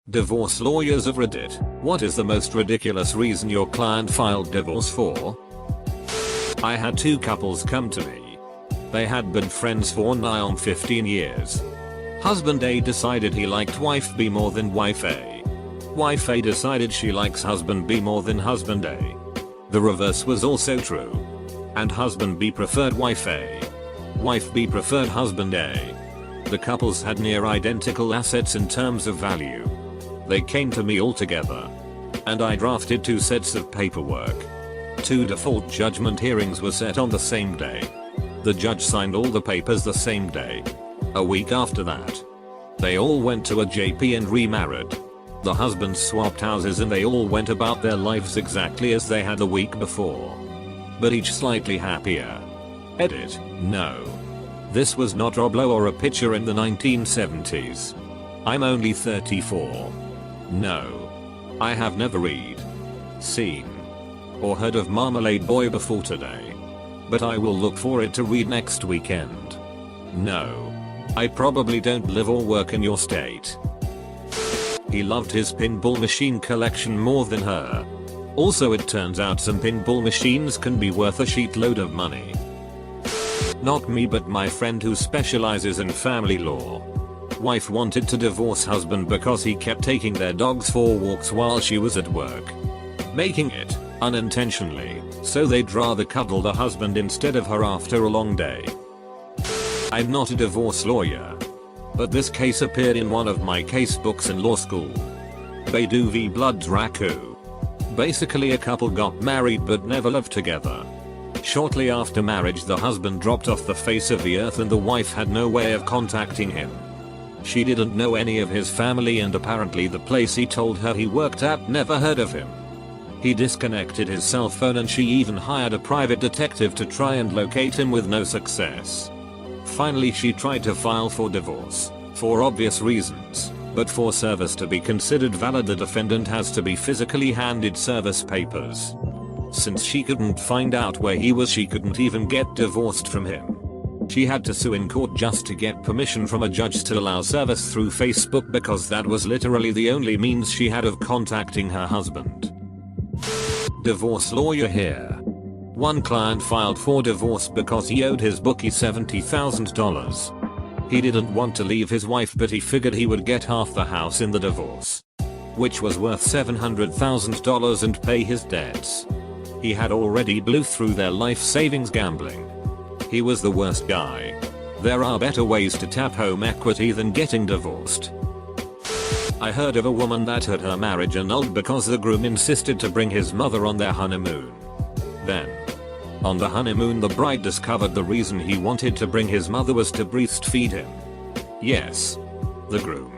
Divorce lawyers of Reddit. What is the most ridiculous reason your client filed divorce for? I had two couples come to me. They had been friends for nigh on 15 years. Husband A decided he liked wife B more than wife A. Wife A decided she likes husband B more than husband A. The reverse was also true. And husband B preferred wife A. Wife B preferred husband A. The couples had near identical assets in terms of value. They came to me all together. And I drafted 2 sets of paperwork. 2 default judgment hearings were set on the same day. The judge signed all the papers the same day. A week after that, they all went to a JP and remarried. The husbands swapped houses and they all went about their lives exactly as they had the week before. But each slightly happier. Edit, no. This was not Rob Lowe or a picture in the 1970s. I'm only 34. No. I have never read, seen, or heard of Marmalade Boy before today. But I will look for it to read next weekend. No. I probably don't live or work in your state. He loved his pinball machine collection more than her. Also, it turns out some pinball machines can be worth a sheetload of money. Not me, but my friend who specializes in family law. Wife wanted to divorce husband because he kept taking their dogs for walks while she was at work. Making it, unintentionally, so they'd rather cuddle the husband instead of her after a long day. I'm not a divorce lawyer. But this case appeared in one of my case books in law school. Beidou v Bloods Raku. Basically, a couple got married but never lived together. Shortly after marriage, the husband dropped off the face of the earth and the wife had no way of contacting him. She didn't know any of his family and apparently the place he told her he worked at never heard of him. He disconnected his cell phone and she even hired a private detective to try and locate him with no success. Finally, she tried to file for divorce, for obvious reasons, but for service to be considered valid the defendant has to be physically handed service papers. Since she couldn't find out where he was, she couldn't even get divorced from him. She had to sue in court just to get permission from a judge to allow service through Facebook because that was literally the only means she had of contacting her husband. Divorce lawyer here. One client filed for divorce because he owed his bookie $70,000. He didn't want to leave his wife, but he figured he would get half the house in the divorce, which was worth $700,000, and pay his debts. He had already blew through their life savings gambling. He was the worst guy. There are better ways to tap home equity than getting divorced. I heard of a woman that had her marriage annulled because the groom insisted to bring his mother on their honeymoon. Then, on the honeymoon, the bride discovered the reason he wanted to bring his mother was to breastfeed him. Yes, the groom.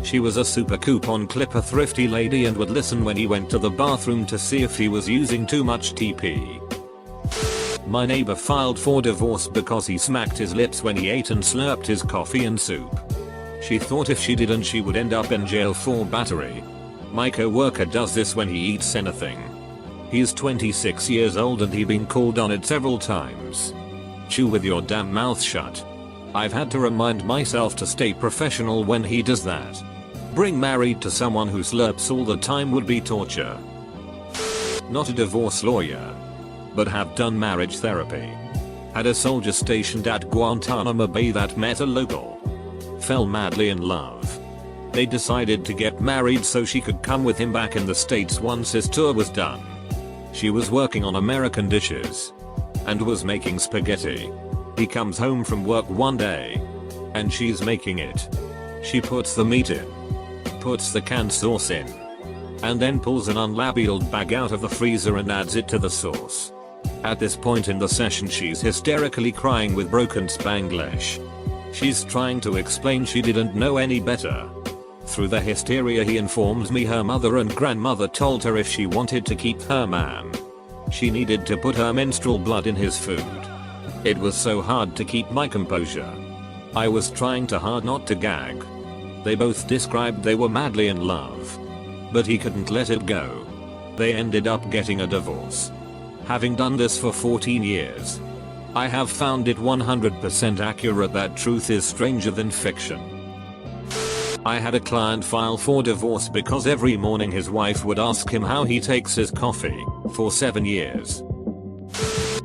She was a super coupon clipper thrifty lady and would listen when he went to the bathroom to see if he was using too much TP. My neighbor filed for divorce because he smacked his lips when he ate and slurped his coffee and soup. She thought if she didn't, she would end up in jail for battery. My co-worker does this when he eats anything. He's 26 years old and he's been called on it several times. Chew with your damn mouth shut. I've had to remind myself to stay professional when he does that. Being married to someone who slurps all the time would be torture. Not a divorce lawyer, but have done marriage therapy. Had a soldier stationed at Guantanamo Bay that met a local. Fell madly in love. They decided to get married so she could come with him back in the States once his tour was done. She was working on American dishes and was making spaghetti. He comes home from work one day and she's making it. She puts the meat in, puts the canned sauce in, and then pulls an unlabeled bag out of the freezer and adds it to the sauce. At this point in the session, she's hysterically crying with broken Spanglish. She's trying to explain she didn't know any better. Through the hysteria, he informs me her mother and grandmother told her if she wanted to keep her man, she needed to put her menstrual blood in his food. It was so hard to keep my composure. I was trying too hard not to gag. They both described they were madly in love, but he couldn't let it go. They ended up getting a divorce. Having done this for 14 years, I have found it 100% accurate that truth is stranger than fiction. I had a client file for divorce because every morning his wife would ask him how he takes his coffee, for 7 years.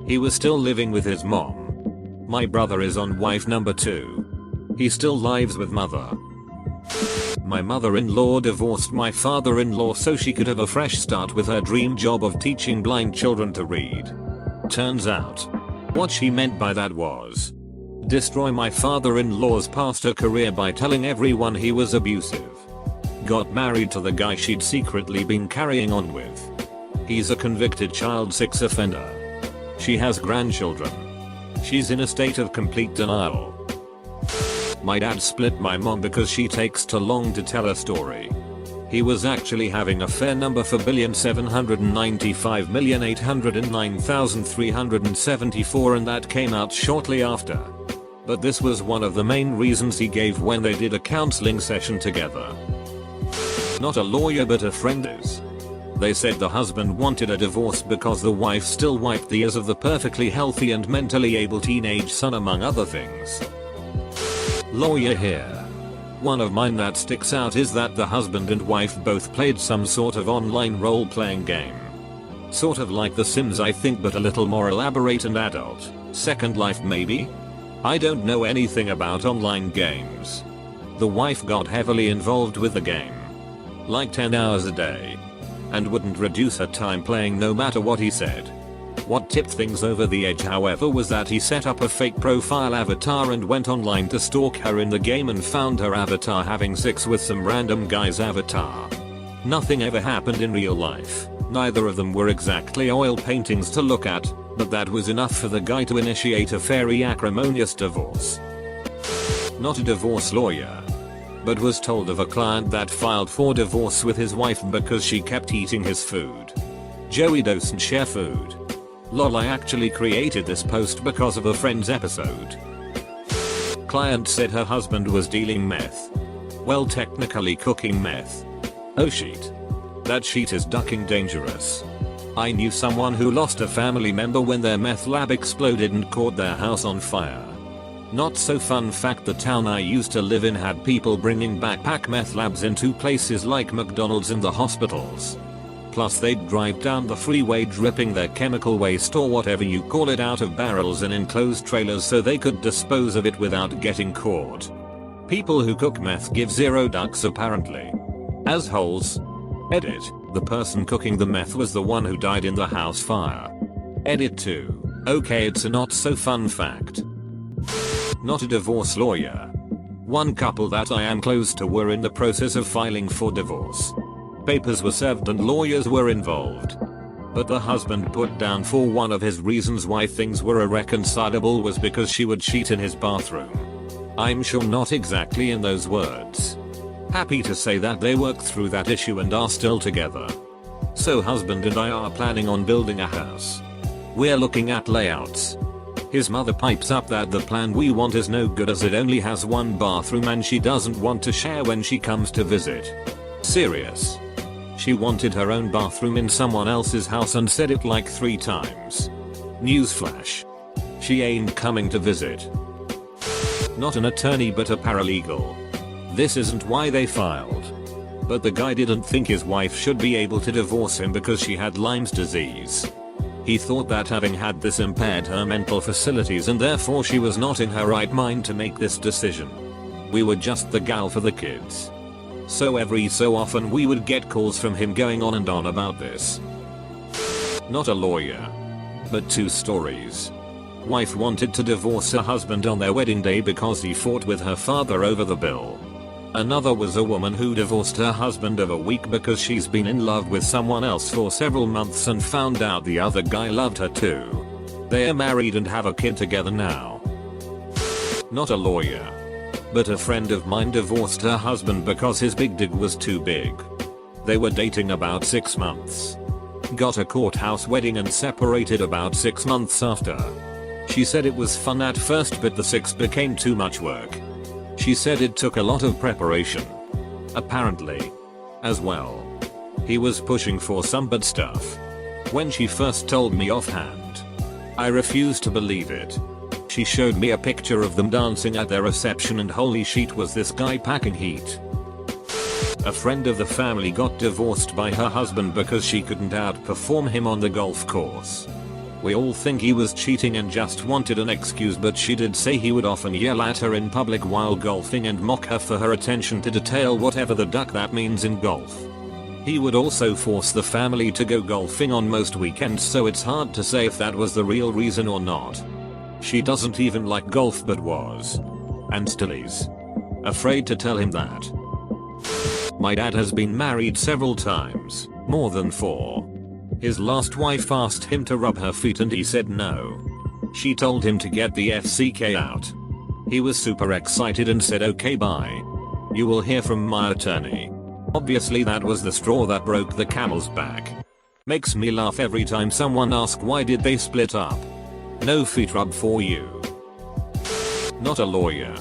He was still living with his mom. My brother is on wife number 2. He still lives with mother. My mother-in-law divorced my father-in-law so she could have a fresh start with her dream job of teaching blind children to read. Turns out, what she meant by that was destroy my father-in-law's pastor career by telling everyone he was abusive. Got married to the guy she'd secretly been carrying on with. He's a convicted child sex offender. She has grandchildren. She's in a state of complete denial. My dad split my mom because she takes too long to tell a story. He was actually having affair number 4,795,809,374 and that came out shortly after. But this was one of the main reasons he gave when they did a counseling session together. Not a lawyer but a friend is. They said the husband wanted a divorce because the wife still wiped the ears of the perfectly healthy and mentally able teenage son among other things. Lawyer here. One of mine that sticks out is that the husband and wife both played some sort of online role-playing game. Sort of like The Sims I think, but a little more elaborate and adult. Second Life maybe? I don't know anything about online games. The wife got heavily involved with the game. Like 10 hours a day. And wouldn't reduce her time playing no matter what he said. What tipped things over the edge however was that he set up a fake profile avatar and went online to stalk her in the game and found her avatar having sex with some random guy's avatar. Nothing ever happened in real life, neither of them were exactly oil paintings to look at, but that was enough for the guy to initiate a very acrimonious divorce. Not a divorce lawyer, but was told of a client that filed for divorce with his wife because she kept eating his food. Joey doesn't share food. Lol, I actually created this post because of a friend's episode. Client said her husband was dealing meth. Well, technically cooking meth. Oh shit. That shit is ducking dangerous. I knew someone who lost a family member when their meth lab exploded and caught their house on fire. Not so fun fact, the town I used to live in had people bringing backpack meth labs into places like McDonald's and the hospitals. Plus they'd drive down the freeway dripping their chemical waste or whatever you call it out of barrels in enclosed trailers so they could dispose of it without getting caught. People who cook meth give zero ducks apparently. Assholes. Edit. The person cooking the meth was the one who died in the house fire. Edit 2. Okay, it's a not so fun fact. Not a divorce lawyer. One couple that I am close to were in the process of filing for divorce. Papers were served and lawyers were involved. But the husband put down for one of his reasons why things were irreconcilable was because she would cheat in his bathroom. I'm sure not exactly in those words. Happy to say that they worked through that issue and are still together. So husband and I are planning on building a house. We're looking at layouts. His mother pipes up that the plan we want is no good as it only has one bathroom and she doesn't want to share when she comes to visit. Serious. She wanted her own bathroom in someone else's house and said it like 3 times. Newsflash. She ain't coming to visit. Not an attorney but a paralegal. This isn't why they filed. But the guy didn't think his wife should be able to divorce him because she had Lyme's disease. He thought that having had this impaired her mental facilities and therefore she was not in her right mind to make this decision. We were just the gal for the kids. So every so often we would get calls from him going on and on about this. Not a lawyer. But 2 stories. Wife wanted to divorce her husband on their wedding day because he fought with her father over the bill. Another was a woman who divorced her husband of a week because she's been in love with someone else for several months and found out the other guy loved her too. They are married and have a kid together now. Not a lawyer. But a friend of mine divorced her husband because his big dick was too big. They were dating about 6 months. Got a courthouse wedding and separated about 6 months after. She said it was fun at first but the sex became too much work. She said it took a lot of preparation. Apparently. As well. He was pushing for some bad stuff. When she first told me offhand, I refused to believe it. She showed me a picture of them dancing at their reception and holy shit was this guy packing heat. A friend of the family got divorced by her husband because she couldn't outperform him on the golf course. We all think he was cheating and just wanted an excuse, but she did say he would often yell at her in public while golfing and mock her for her attention to detail, whatever the duck that means in golf. He would also force the family to go golfing on most weekends, so it's hard to say if that was the real reason or not. She doesn't even like golf but was, and still is, afraid to tell him that. My dad has been married several times, more than 4. His last wife asked him to rub her feet and he said no. She told him to get the FCK out. He was super excited and said okay bye. You will hear from my attorney. Obviously that was the straw that broke the camel's back. Makes me laugh every time someone asks why did they split up. No feet rub for you. Not a lawyer.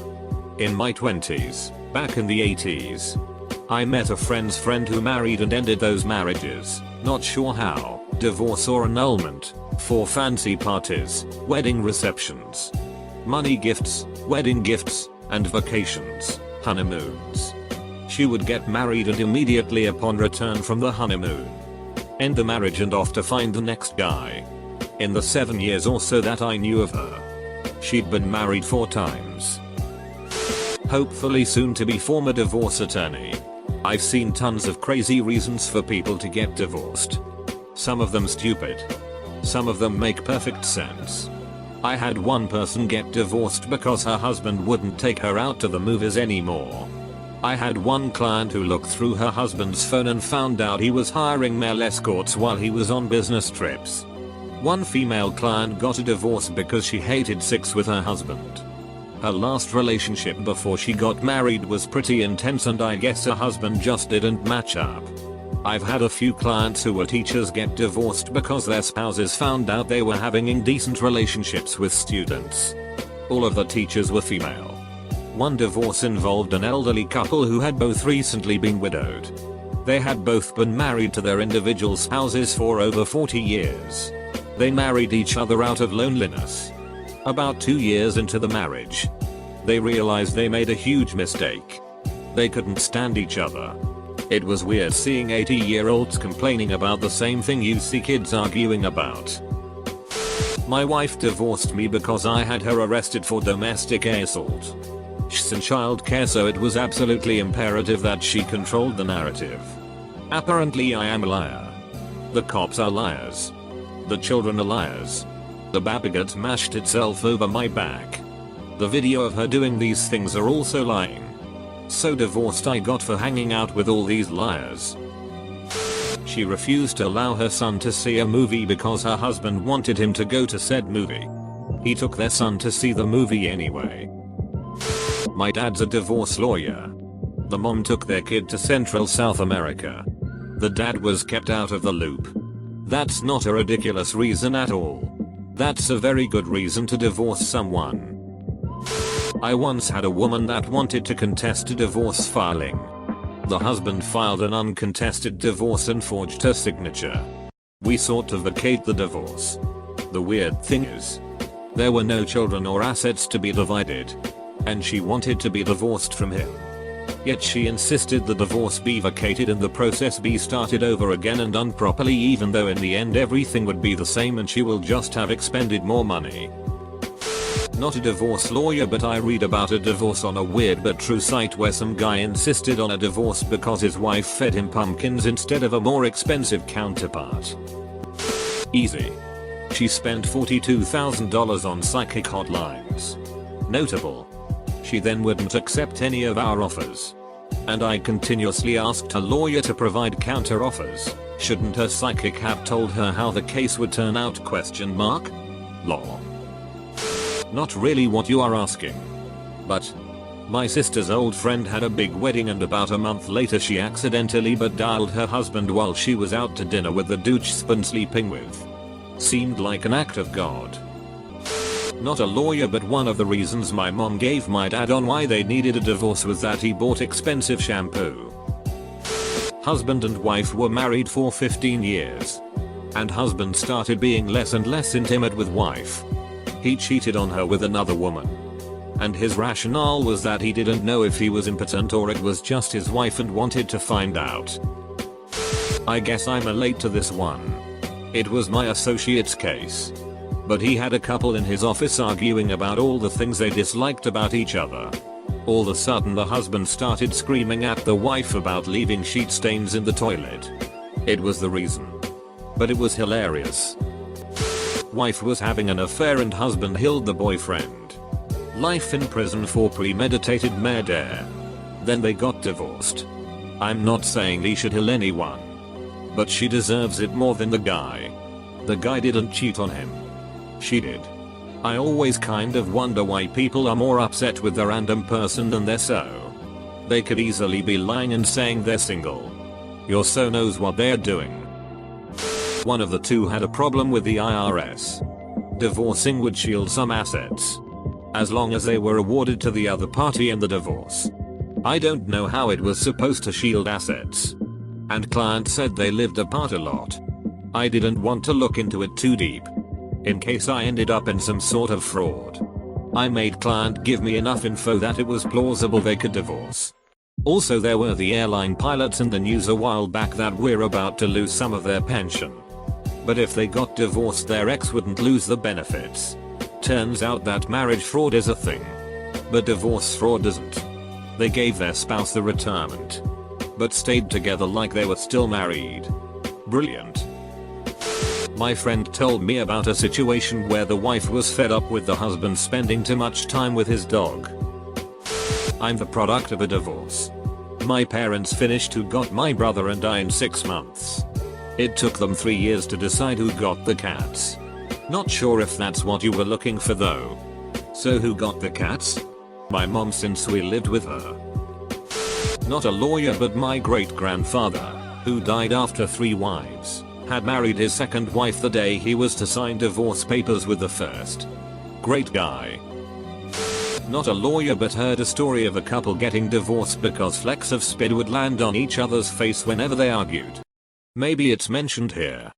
In my 20s, back in the 80s, I met a friend's friend who married and ended those marriages, not sure how, divorce or annulment, for fancy parties, wedding receptions, money gifts, wedding gifts, and vacations, honeymoons. She would get married and immediately upon return from the honeymoon, end the marriage and off to find the next guy. In the 7 years or so that I knew of her, she'd been married 4 times. Hopefully soon to be former divorce attorney. I've seen tons of crazy reasons for people to get divorced. Some of them stupid. Some of them make perfect sense. I had one person get divorced because her husband wouldn't take her out to the movies anymore. I had one client who looked through her husband's phone and found out he was hiring male escorts while he was on business trips. One female client got a divorce because she hated sex with her husband. Her last relationship before she got married was pretty intense and I guess her husband just didn't match up. I've had a few clients who were teachers get divorced because their spouses found out they were having indecent relationships with students. All of the teachers were female. One divorce involved an elderly couple who had both recently been widowed. They had both been married to their individual spouses for over 40 years. They married each other out of loneliness. About 2 years into the marriage, they realized they made a huge mistake. They couldn't stand each other. It was weird seeing 80-year-olds complaining about the same thing you see kids arguing about. My wife divorced me because I had her arrested for domestic assault. She's in childcare, so it was absolutely imperative that she controlled the narrative. Apparently I am a liar. The cops are liars. The children are liars. The baby mashed itself over my back. The video of her doing these things are also lying. So divorced I got for hanging out with all these liars. She refused to allow her son to see a movie because her husband wanted him to go to said movie. He took their son to see the movie anyway. My dad's a divorce lawyer. The mom took their kid to Central South America. The dad was kept out of the loop. That's not a ridiculous reason at all. That's a very good reason to divorce someone. I once had a woman that wanted to contest a divorce filing. The husband filed an uncontested divorce and forged her signature. We sought to vacate the divorce. The weird thing is, there were no children or assets to be divided. And she wanted to be divorced from him. Yet she insisted the divorce be vacated and the process be started over again and done properly, even though in the end everything would be the same and she will just have expended more money. Not a divorce lawyer, but I read about a divorce on a weird but true site where some guy insisted on a divorce because his wife fed him pumpkins instead of a more expensive counterpart. Easy. She spent $42,000 on psychic hotlines. Notable. She then wouldn't accept any of our offers. And I continuously asked her lawyer to provide counter offers. Shouldn't her psychic have told her how the case would turn out? ? Law. Not really what you are asking. But my sister's old friend had a big wedding and about a month later she accidentally dialed her husband while she was out to dinner with the douche spun sleeping with. Seemed like an act of God. Not a lawyer, but one of the reasons my mom gave my dad on why they needed a divorce was that he bought expensive shampoo. Husband and wife were married for 15 years. And husband started being less and less intimate with wife. He cheated on her with another woman. And his rationale was that he didn't know if he was impotent or it was just his wife and wanted to find out. I guess I'm late to this one. It was my associate's case. But he had a couple in his office arguing about all the things they disliked about each other. All of a sudden the husband started screaming at the wife about leaving sheet stains in the toilet. It was the reason. But it was hilarious. Wife was having an affair and husband killed the boyfriend. Life in prison for premeditated murder. Then they got divorced. I'm not saying he should kill anyone. But she deserves it more than the guy. The guy didn't cheat on him. She did. I always kind of wonder why people are more upset with a random person than they're so. They could easily be lying and saying they're single. Your so knows what they're doing. One of the two had a problem with the IRS. Divorcing would shield some assets, as long as they were awarded to the other party in the divorce. I don't know how it was supposed to shield assets. And client said they lived apart a lot. I didn't want to look into it too deep, in case I ended up in some sort of fraud. I made client give me enough info that it was plausible they could divorce. Also, there were the airline pilots in the news a while back that were about to lose some of their pension. But if they got divorced, their ex wouldn't lose the benefits. Turns out that marriage fraud is a thing, but divorce fraud isn't. They gave their spouse the retirement, but stayed together like they were still married. Brilliant. My friend told me about a situation where the wife was fed up with the husband spending too much time with his dog. I'm the product of a divorce. My parents finished who got my brother and I in 6 months. It took them 3 years to decide who got the cats. Not sure if that's what you were looking for though. So who got the cats? My mom, since we lived with her. Not a lawyer, but my great grandfather, who died after 3 wives, had married his second wife the day he was to sign divorce papers with the first. Great guy. Not a lawyer, but heard a story of a couple getting divorced because flecks of spit would land on each other's face whenever they argued. Maybe it's mentioned here.